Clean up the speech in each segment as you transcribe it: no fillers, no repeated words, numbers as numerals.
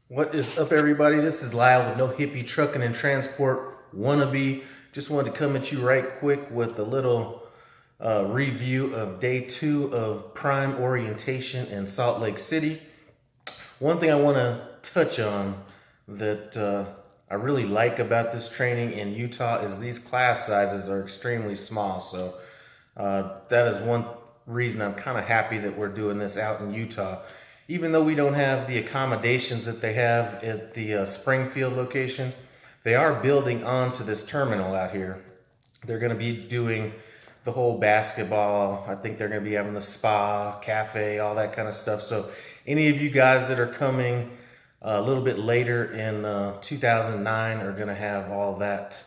What is up, everybody? This is Lyle with No Hippie Trucking and Transport Wannabe. Just wanted to come at you right quick with a little review of day 2 of Prime Orientation in Salt Lake City. One thing I want to touch on that I really like about this training in Utah is these class sizes are extremely small. So that is one reason I'm kind of happy that we're doing this out in Utah. Even though we don't have the accommodations that they have at the Springfield location, they are building onto this terminal out here. They're going to be doing the whole basketball. I think they're going to be having the spa, cafe, all that kind of stuff. So any of you guys that are coming a little bit later in 2009 are going to have all that,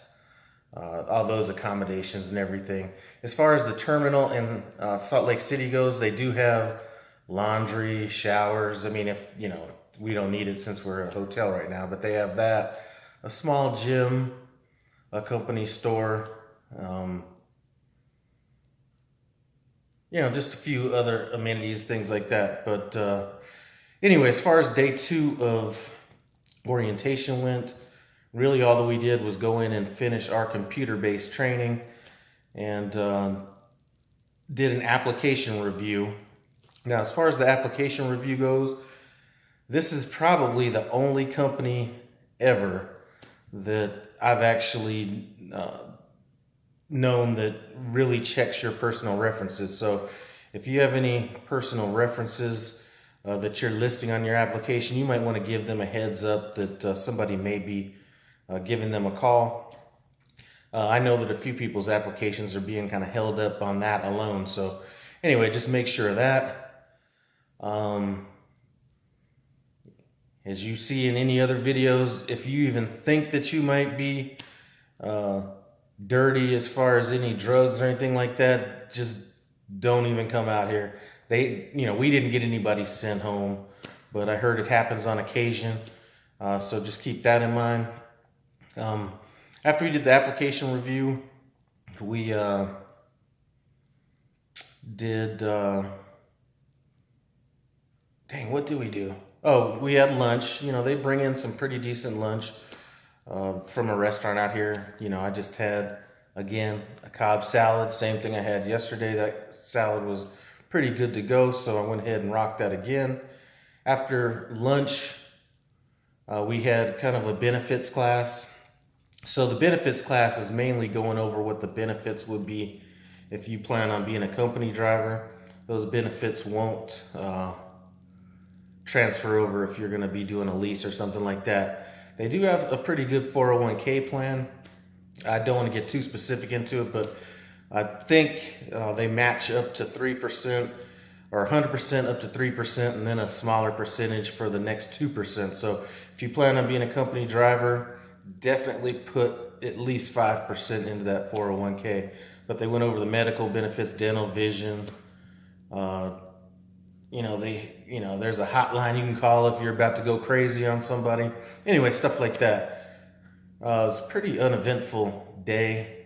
all those accommodations and everything. As far as the terminal in Salt Lake City goes, they do have laundry, showers. I mean, if you know, we don't need it since we're at a hotel right now, but they have that, a small gym, a company store, just a few other amenities, things like that. But anyway, as far as day 2 of orientation went, really all that we did was go in and finish our computer-based training and did an application review. Now, as far as the application review goes, this is probably the only company ever that I've actually known that really checks your personal references. So if you have any personal references that you're listing on your application, you might want to give them a heads up that somebody may be giving them a call. I know that a few people's applications are being kind of held up on that alone. So anyway, just make sure of that. As you see in any other videos, if you even think that you might be dirty as far as any drugs or anything like that, just don't even come out here. We didn't get anybody sent home, but I heard it happens on occasion. So just keep that in mind. After we did the application review, we did, what did we do? Oh, we had lunch. They bring in some pretty decent lunch from a restaurant out here. I just had, again, a Cobb salad, same thing I had yesterday. That salad was pretty good to go, so I went ahead and rocked that again. After lunch, we had kind of a benefits class. So the benefits class is mainly going over what the benefits would be if you plan on being a company driver. Those benefits won't transfer over if you're going to be doing a lease or something like that. They do have a pretty good 401k plan. I don't want to get too specific into it, but I think they match up to 3% or 100% up to 3%, and then a smaller percentage for the next 2%. So if you plan on being a company driver, definitely put at least 5% into that 401k. But they went over the medical benefits, dental, vision. There's a hotline you can call if you're about to go crazy on somebody. Anyway, stuff like that. It was a pretty uneventful day.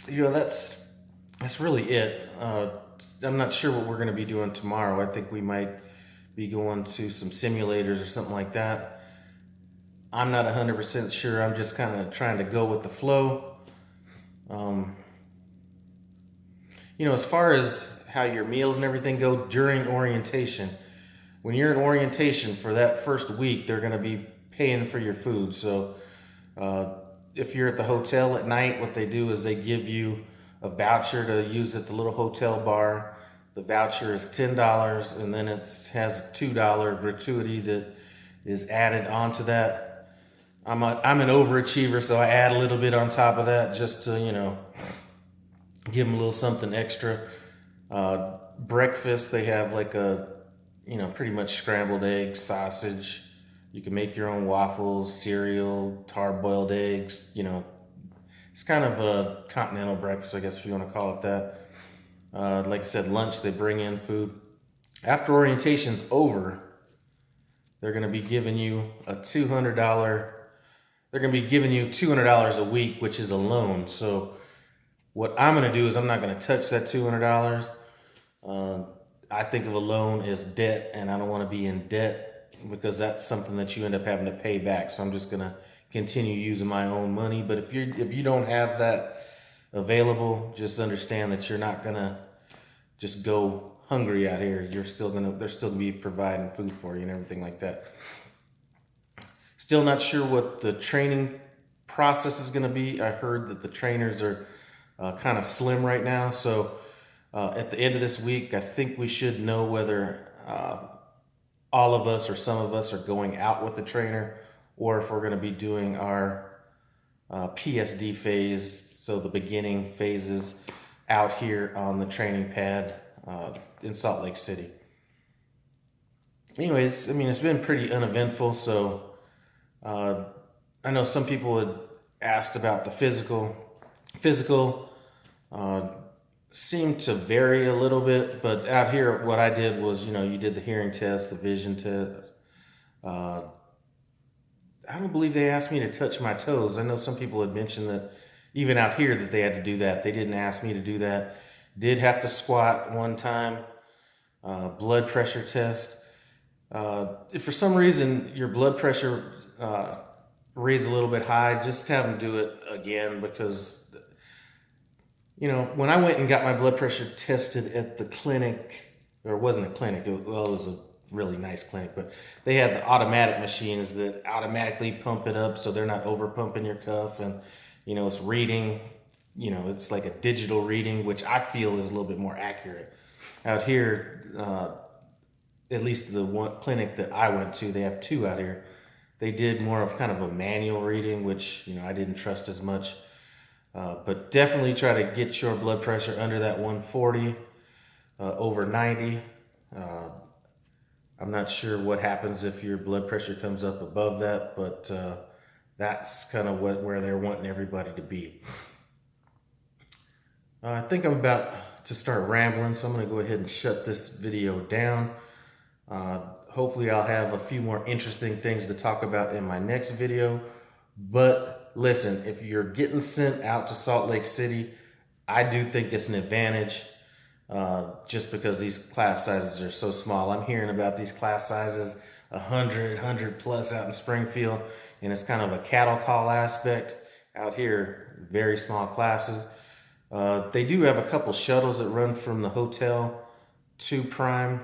That's really it. I'm not sure what we're going to be doing tomorrow. I think we might be going to some simulators or something like that. I'm not 100% sure. I'm just kind of trying to go with the flow. As far as how your meals and everything go during orientation, when you're in orientation for that first week, they're going to be paying for your food. So if you're at the hotel at night, what they do is they give you a voucher to use at the little hotel bar. The voucher is $10, and then it has $2 gratuity that is added onto that. I'm an overachiever, so I add a little bit on top of that just to, give them a little something extra. Breakfast, they have like pretty much scrambled eggs, sausage. You can make your own waffles, cereal, hard-boiled eggs. It's kind of a continental breakfast, I guess, if you want to call it that. Like I said, lunch, they bring in food. After orientation's over, they're going to be giving you $200 a week, which is a loan. So what I'm going to do is I'm not going to touch that $200. I think of a loan as debt, and I don't want to be in debt because that's something that you end up having to pay back. So I'm just gonna continue using my own money. But if you don't have that available, just understand that you're not gonna just go hungry out here. They're still gonna be providing food for you and everything like that. Still not sure what the training process is gonna be. I heard that the trainers are kind of slim right now. So at the end of this week, I think we should know whether all of us or some of us are going out with the trainer, or if we're gonna be doing our PSD phase, so the beginning phases out here on the training pad in Salt Lake City. Anyways, I mean, it's been pretty uneventful. So I know some people had asked about the physical. Seemed to vary a little bit, but out here what I did was, you did the hearing test, the vision test. I don't believe they asked me to touch my toes. I know some people had mentioned that even out here that they had to do that. They didn't ask me to do that. Did have to squat one time. Blood pressure test. If for some reason your blood pressure reads a little bit high, just have them do it again, because when I went and got my blood pressure tested at the clinic, or it wasn't a clinic, it was a really nice clinic, but they had the automatic machines that automatically pump it up so they're not over pumping your cuff, and it's reading, it's like a digital reading, which I feel is a little bit more accurate. Out here, at least the one clinic that I went to, they have two out here. They did more of kind of a manual reading, which I didn't trust as much. But definitely try to get your blood pressure under that 140, over 90. I'm not sure what happens if your blood pressure comes up above that, but that's kind of where they're wanting everybody to be. I think I'm about to start rambling, so I'm going to go ahead and shut this video down. Hopefully I'll have a few more interesting things to talk about in my next video. But listen, if you're getting sent out to Salt Lake City, I do think it's an advantage just because these class sizes are so small. I'm hearing about these class sizes, 100 plus out in Springfield, and it's kind of a cattle call aspect. Out here, very small classes. They do have a couple shuttles that run from the hotel to Prime.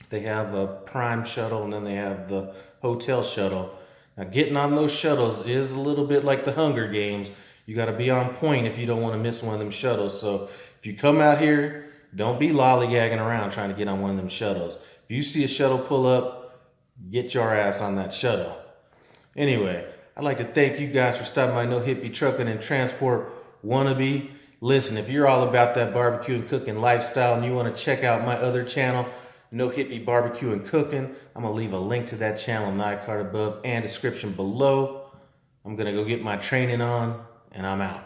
They have a Prime shuttle, and then they have the hotel shuttle. Now, getting on those shuttles is a little bit like the Hunger Games. You got to be on point if you don't want to miss one of them shuttles. So if you come out here, don't be lollygagging around trying to get on one of them shuttles. If you see a shuttle pull up, get your ass on that shuttle. Anyway, I'd like to thank you guys for stopping by No Hippie Trucking and Transport Wannabe. Listen, if you're all about that barbecue and cooking lifestyle and you want to check out my other channel, No Hippie Barbecue and Cooking, I'm going to leave a link to that channel in the iCard above and description below. I'm going to go get my training on, and I'm out.